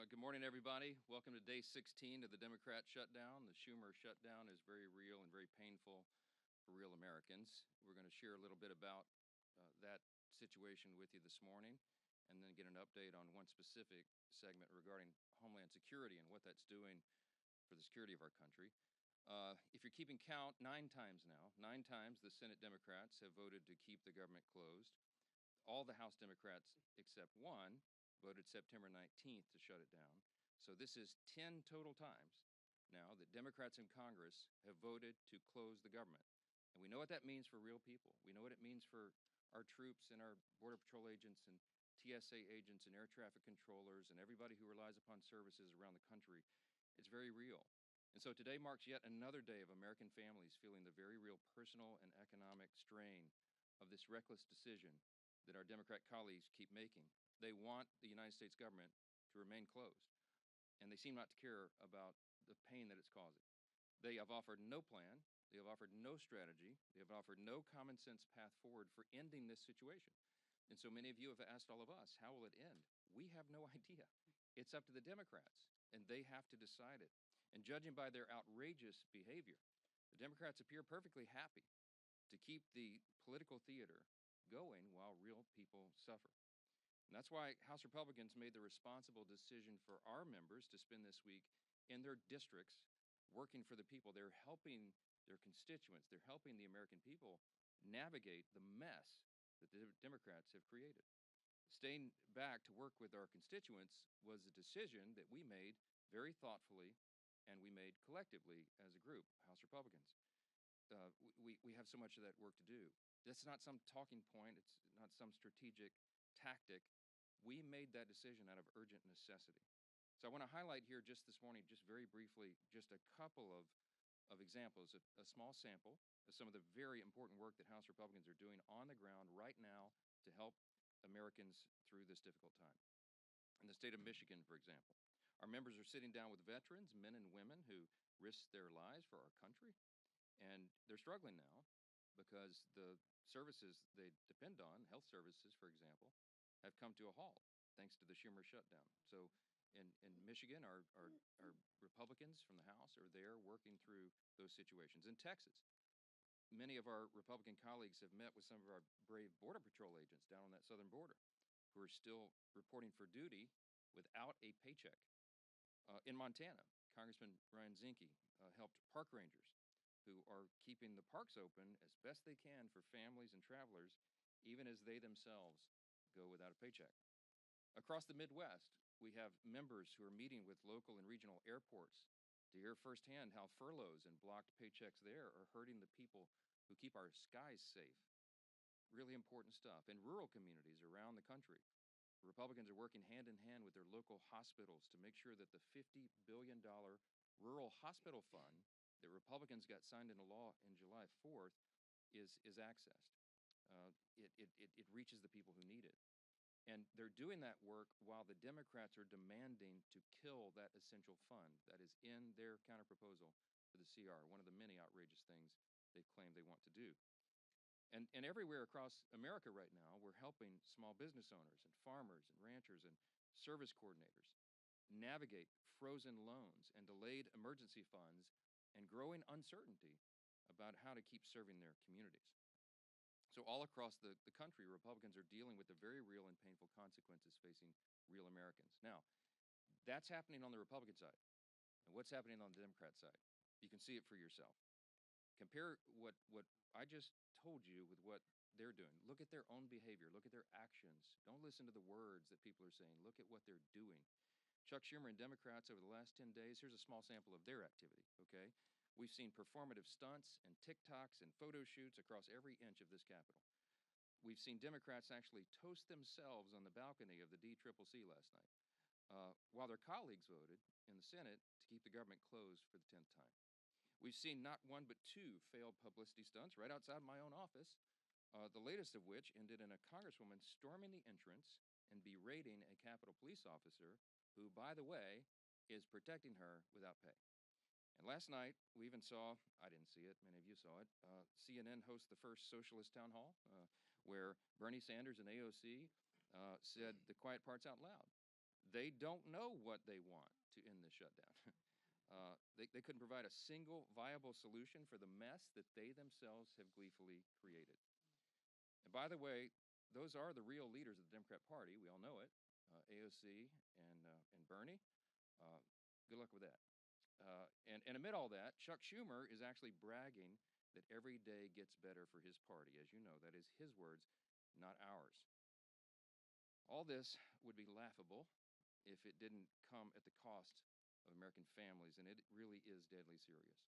Good morning, everybody. Welcome to day 16 of the Democrat shutdown. The Schumer shutdown is very real and very painful for real Americans. We're going to share a little bit about that situation with you this morning and then get an update on one specific segment regarding Homeland Security and what that's doing for the security of our country. If you're keeping count, 9 times now, 9 times the Senate Democrats have voted to keep the government closed. All the House Democrats except one voted September 19th to shut it down. So this is 10 total times now that Democrats in Congress have voted to close the government. And we know what that means for real people. We know what it means for our troops and our Border Patrol agents and TSA agents and air traffic controllers and everybody who relies upon services around the country. It's very real. And so today marks yet another day of American families feeling the very real personal and economic strain of this reckless decision that our Democrat colleagues keep making. They want the United States government to remain closed, and they seem not to care about the pain that it's causing. They have offered no plan. They have offered no strategy. They have offered no common sense path forward for ending this situation. And so many of you have asked all of us, how will it end? We have no idea. It's up to the Democrats, and they have to decide it. And judging by their outrageous behavior, the Democrats appear perfectly happy to keep the political theater going while real people suffer. And that's why House Republicans made the responsible decision for our members to spend this week in their districts working for the people. They're helping their constituents. They're helping the American people navigate the mess that the Democrats have created. Staying back to work with our constituents was a decision that we made very thoughtfully and we made collectively as a group, House Republicans. We have so much of that work to do. That's not some talking point. It's not some strategic tactic. We made that decision out of urgent necessity. So I want to highlight here just this morning, just very briefly, just a couple of examples, a small sample of some of the very important work that House Republicans are doing on the ground right now to help Americans through this difficult time. In the state of Michigan, for example, our members are sitting down with veterans, men and women who risked their lives for our country, and they're struggling now because the services they depend on, health services, for example, have come to a halt thanks to the Schumer shutdown. So in Michigan, our Republicans from the House are there working through those situations. In Texas, many of our Republican colleagues have met with some of our brave Border Patrol agents down on that southern border who are still reporting for duty without a paycheck. In Montana, Congressman Ryan Zinke helped park rangers who are keeping the parks open as best they can for families and travelers, even as they themselves go without a paycheck. Across the Midwest, we have members who are meeting with local and regional airports to hear firsthand how furloughs and blocked paychecks there are hurting the people who keep our skies safe. Really important stuff. In rural communities around the country, Republicans are working hand in hand with their local hospitals to make sure that the $50 billion rural hospital fund that Republicans got signed into law in July 4th is accessed. It reaches the people who need it. And they're doing that work while the Democrats are demanding to kill that essential fund that is in their counterproposal for the CR, one of the many outrageous things they've claimed they want to do. And everywhere across America right now, we're helping small business owners and farmers and ranchers and service coordinators navigate frozen loans and delayed emergency funds and growing uncertainty about how to keep serving their communities. So all across the country, Republicans are dealing with the very real and painful consequences facing real Americans. Now, that's happening on the Republican side. And what's happening on the Democrat side? You can see it for yourself. Compare what I just told you with what they're doing. Look at their own behavior. Look at their actions. Don't listen to the words that people are saying. Look at what they're doing. Chuck Schumer and Democrats over the last 10 days, here's a small sample of their activity, okay? We've seen performative stunts and TikToks and photo shoots across every inch of this Capitol. We've seen Democrats actually toast themselves on the balcony of the DCCC last night, while their colleagues voted in the Senate to keep the government closed for the 10th time. We've seen not one but 2 failed publicity stunts right outside my own office, the latest of which ended in a congresswoman storming the entrance and berating a Capitol police officer who, by the way, is protecting her without pay. And last night, we even saw, I didn't see it, many of you saw it, CNN host the first socialist town hall where Bernie Sanders and AOC said the quiet parts out loud. They don't know what they want to end the shutdown. They couldn't provide a single viable solution for the mess that they themselves have gleefully created. And by the way, those are the real leaders of the Democrat Party. We all know it, AOC and Bernie. Uh, Good luck with that. And amid all that, Chuck Schumer is actually bragging that every day gets better for his party. As you know, that is his words, not ours. All this would be laughable if it didn't come at the cost of American families, and it really is deadly serious.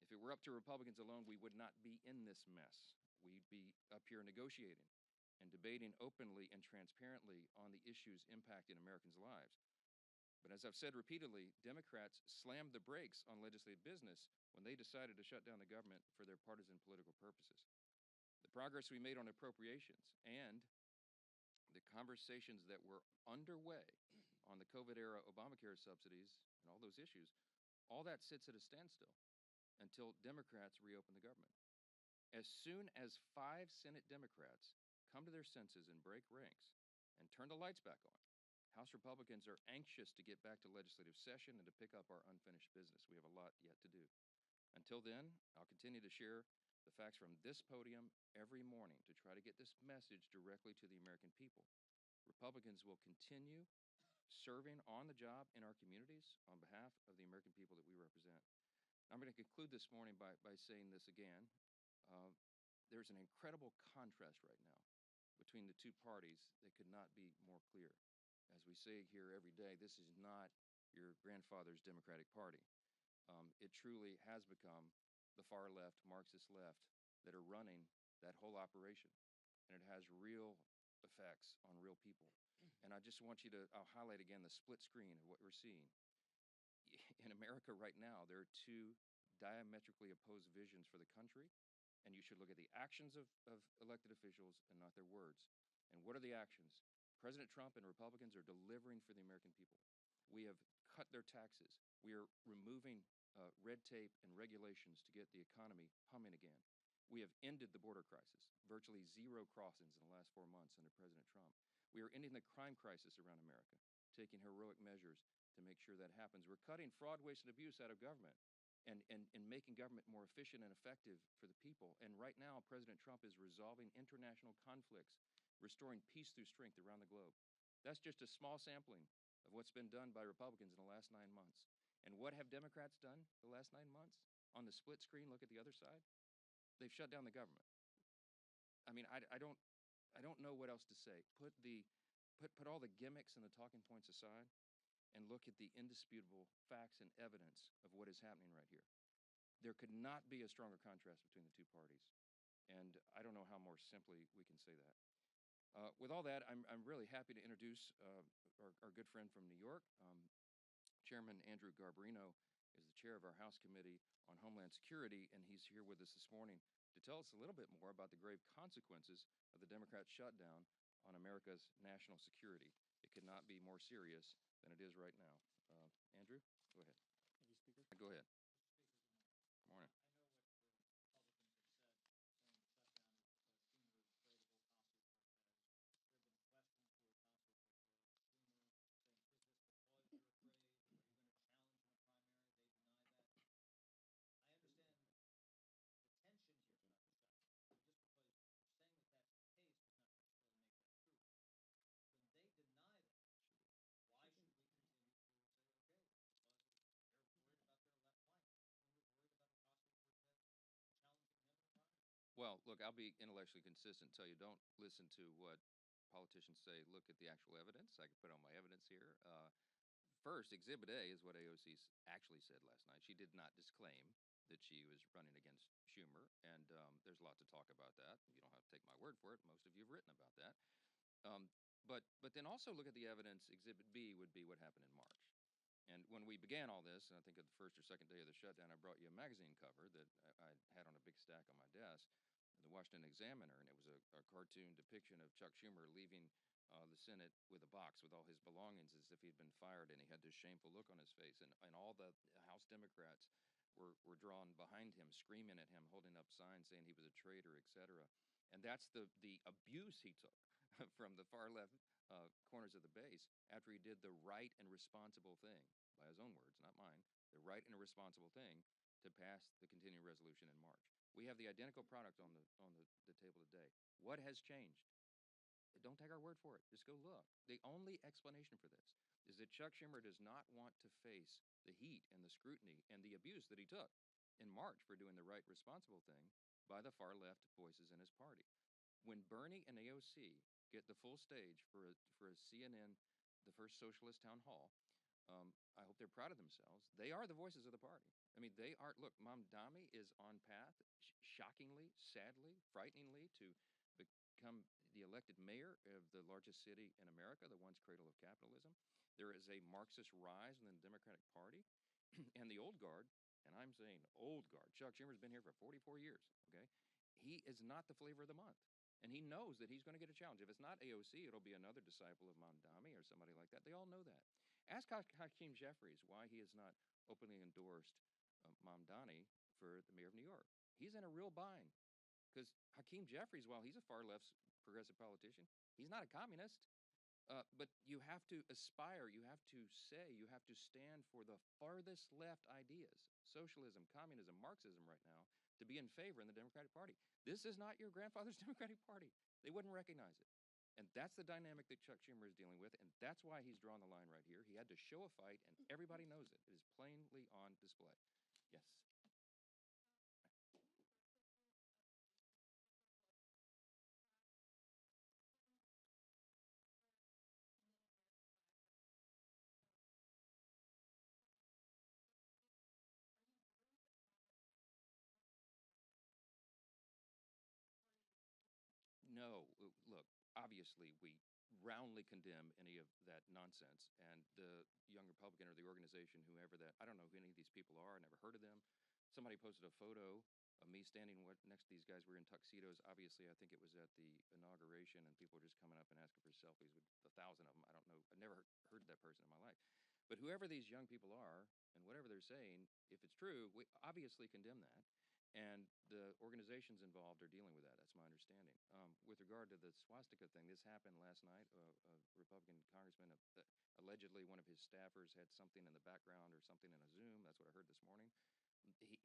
If it were up to Republicans alone, we would not be in this mess. We'd be up here negotiating and debating openly and transparently on the issues impacting Americans' lives. But as I've said repeatedly, Democrats slammed the brakes on legislative business when they decided to shut down the government for their partisan political purposes. The progress we made on appropriations and the conversations that were underway on the COVID era Obamacare subsidies and all those issues, all that sits at a standstill until Democrats reopen the government. As soon as 5 Senate Democrats come to their senses and break ranks and turn the lights back on, House Republicans are anxious to get back to legislative session and to pick up our unfinished business. We have a lot yet to do. Until then, I'll continue to share the facts from this podium every morning to try to get this message directly to the American people. Republicans will continue serving on the job in our communities on behalf of the American people that we represent. I'm going to conclude this morning by saying this again. There's an incredible contrast right now between the two parties that could not be more clear. As we say here every day, this is not your grandfather's Democratic Party. It truly has become the far left, Marxist left, that are running that whole operation. And it has real effects on real people. And I just want you to, I'll highlight again the split screen of what we're seeing. In America right now, there are two diametrically opposed visions for the country, and you should look at the actions of elected officials and not their words. And what are the actions? President Trump and Republicans are delivering for the American people. We have cut their taxes. We are removing red tape and regulations to get the economy humming again. We have ended the border crisis, virtually 0 crossings in the last 4 months under President Trump. We are ending the crime crisis around America, taking heroic measures to make sure that happens. We're cutting fraud, waste, and abuse out of government and making government more efficient and effective for the people. And right now, President Trump is resolving international conflicts, restoring peace through strength around the globe. That's just a small sampling of what's been done by Republicans in the last 9 months. And what have Democrats done the last 9 months? On the split screen, look at the other side. They've shut down the government. I mean, I don't know what else to say. Put all the gimmicks and the talking points aside and look at the indisputable facts and evidence of what is happening right here. There could not be a stronger contrast between the two parties. And I don't know how more simply we can say that. With all that, I'm really happy to introduce our good friend from New York. Chairman Andrew Garbarino is the chair of our House Committee on Homeland Security, and he's here with us this morning to tell us a little bit more about the grave consequences of the Democrat shutdown on America's national security. It could not be more serious than it is right now. Andrew, go ahead. Thank you, Speaker. Go ahead. Mr. Good morning. I know what the Republicans have said, saying the shutdown is because Schumer is afraid of Ocasio-Cortez. There have been questions to Ocasio-Cortez, Schumer, saying, is this because you're afraid? Are you going to challenge in a primary? They deny that. I understand the tension here about the shutdown. But just because you're saying that that's the case does not necessarily make that true. When they deny that, why should we continue to say, okay, because they're worried about their left flank? Schumer's worried about Ocasio-Cortez challenging him in a primary. Well, look, I'll be intellectually consistent and tell you don't listen to what politicians say. Look at the actual evidence. I can put on my evidence here. First, Exhibit A is what AOC actually said last night. She did not disclaim that she was running against Schumer, and there's a lot to talk about that. You don't have to take my word for it. Most of you have written about that. But then also look at the evidence. Exhibit B would be what happened in March. And when we began all this, and I think at the first or second day of the shutdown, I brought you a magazine cover that I had on a big stack on my desk, the Washington Examiner, and it was a cartoon depiction of Chuck Schumer leaving the Senate with a box with all his belongings as if he'd been fired, and he had this shameful look on his face. And all the House Democrats were drawn behind him, screaming at him, holding up signs saying he was a traitor, etc. And that's the abuse he took from the far left corners of the base after he did the right and responsible thing, by his own words, not mine, the right and responsible thing to pass the continuing resolution in March. We have the identical product on the table today. What has changed? Don't take our word for it. Just go look. The only explanation for this is that Chuck Schumer does not want to face the heat and the scrutiny and the abuse that he took in March for doing the right, responsible thing by the far left voices in his party. When Bernie and AOC get the full stage for a CNN, the first socialist town hall, I hope they're proud of themselves. They are the voices of the party. I mean, they are. Look, Mamdani is on path, shockingly, sadly, frighteningly, to become the elected mayor of the largest city in America, the once cradle of capitalism. There is a Marxist rise in the Democratic Party, and the old guard. And I'm saying old guard. Chuck Schumer's been here for 44 years. Okay, he is not the flavor of the month. And he knows that he's going to get a challenge. If it's not AOC, it'll be another disciple of Mamdani or somebody like that. They all know that. Ask Hakeem Jeffries why he has not openly endorsed Mamdani for the mayor of New York. He's in a real bind because Hakeem Jeffries, while he's a far left progressive politician, he's not a communist. But you have to aspire, you have to say, you have to stand for the farthest left ideas, socialism, communism, Marxism right now, to be in favor in the Democratic Party. This is not your grandfather's Democratic Party. They wouldn't recognize it. And that's the dynamic that Chuck Schumer is dealing with, and that's why he's drawn the line right here. He had to show a fight, and everybody knows it. It is plainly on display. Yes. No, look, obviously we roundly condemn any of that nonsense. And the Young Republican or the organization, whoever that, I don't know who any of these people are, I never heard of them. Somebody posted a photo of me standing next to these guys. We were in tuxedos. Obviously, I think it was at the inauguration, and people were just coming up and asking for selfies with 1,000 of them. I don't know. I never heard of that person in my life. But whoever these young people are and whatever they're saying, if it's true, we obviously condemn that. And the organizations involved are dealing with that. That's my understanding. With regard to the swastika thing, this happened last night. A Republican congressman, allegedly one of his staffers had something in the background or something in a Zoom. That's what I heard this morning.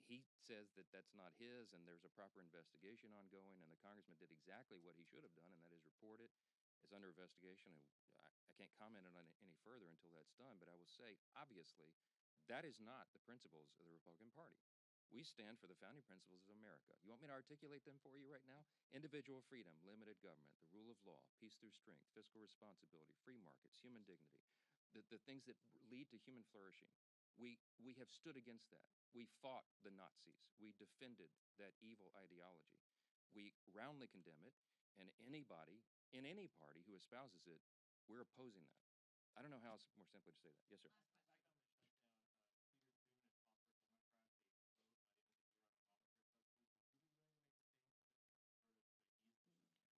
He says that that's not his, and there's a proper investigation ongoing, and the congressman did exactly what he should have done, and that is report it. It's under investigation, and I can't comment on it any further until that's done, but I will say, obviously, that is not the principles of the Republican Party. We stand for the founding principles of America. You want me to articulate them for you right now? Individual freedom, limited government, the rule of law, peace through strength, fiscal responsibility, free markets, human dignity, the things that lead to human flourishing. We have stood against that. We fought the Nazis. We defended that evil ideology. We roundly condemn it, and anybody in any party who espouses it, we're opposing that. I don't know how else more simply to say that. Yes, sir. Back on the shutdown, Leader Thune had called for Democrats a vote by the end of the year on Obamacare subsidies. Is he willing to make the same commitment, or to say he is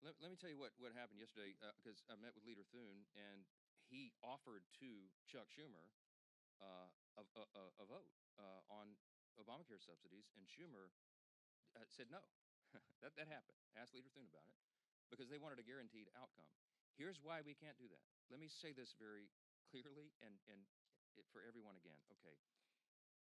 willing? Let me tell you what happened yesterday, because I met with Leader Thune, and he offered to Chuck Schumer a vote on Obamacare subsidies, and Schumer said no. That happened. Asked Leader Thune about it because they wanted a guaranteed outcome. Here's why we can't do that. Let me say this very clearly and for everyone again. Okay,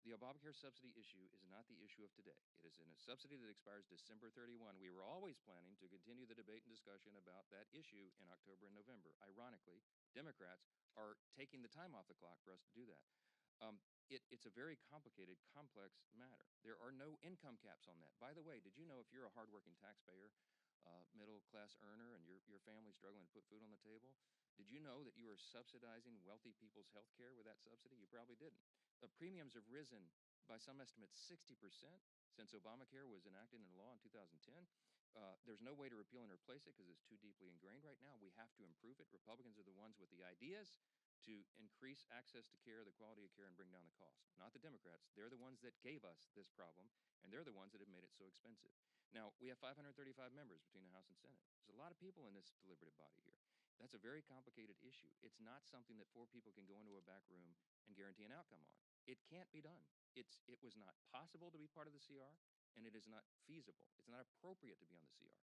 the Obamacare subsidy issue is not the issue of today. It is in a subsidy that expires December 31. We were always planning to continue the debate and discussion about that issue in October and November. Ironically, Democrats are taking the time off the clock for us to do that. It's a very complicated, complex matter. There are no income caps on that. By the way, did you know if you're a hardworking taxpayer, middle class earner, and your family's struggling to put food on the table, did you know that you are subsidizing wealthy people's health care with that subsidy? You probably didn't. Premiums have risen by some estimates 60% since Obamacare was enacted into law in 2010. There's no way to repeal and replace it because it's too deeply ingrained right now. We have to improve it. Republicans are the ones with the ideas to increase access to care, the quality of care, and bring down the cost. Not the Democrats. They're the ones that gave us this problem, and they're the ones that have made it so expensive. Now, we have 535 members between the House and Senate. There's a lot of people in this deliberative body here. That's a very complicated issue. It's not something that four people can go into a back room and guarantee an outcome on. It can't be done. It was not possible to be part of the CR, and it is not feasible. It's not appropriate to be on the CR.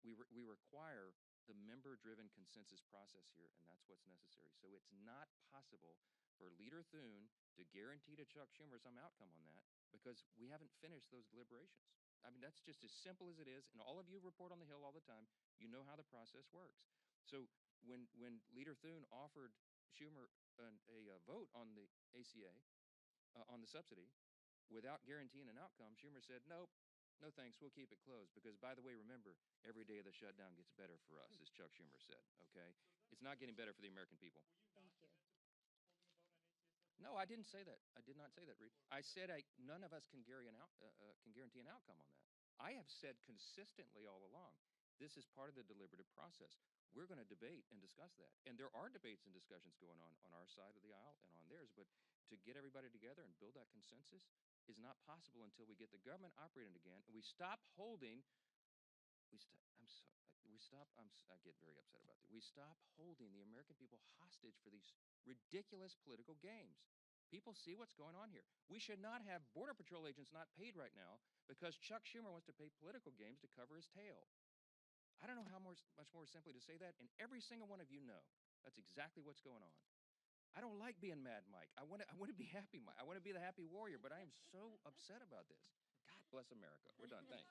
we require the member-driven consensus process here, and that's what's necessary. So it's not possible for Leader Thune to guarantee to Chuck Schumer some outcome on that because we haven't finished those deliberations. I mean, that's just as simple as it is. And all of you report on the Hill all the time. You know how the process works. So when Leader Thune offered Schumer a vote on the ACA, on the subsidy, without guaranteeing an outcome, Schumer said, nope, no thanks, we'll keep it closed. Because, by the way, remember, every day of the shutdown gets better for us, as Chuck Schumer said, okay? It's not getting better for the American people. Thank you. No, I didn't say that. I did not say that, Reed. I said none of us can guarantee an outcome on that. I have said consistently all along, this is part of the deliberative process. We're going to debate and discuss that. And there are debates and discussions going on our side of the aisle and on theirs. But to get everybody together and build that consensus is not possible until we get the government operating again and we stop holding. I get very upset about that. We stop holding the American people hostage for these ridiculous political games. People see what's going on here. We should not have Border Patrol agents not paid right now because Chuck Schumer wants to play political games to cover his tail. I don't know how much more simply to say that, and every single one of you know that's exactly what's going on. I don't like being mad, Mike. I want to be happy, Mike. I want to be the happy warrior, but I am so upset about this. God bless America. We're done. Thanks.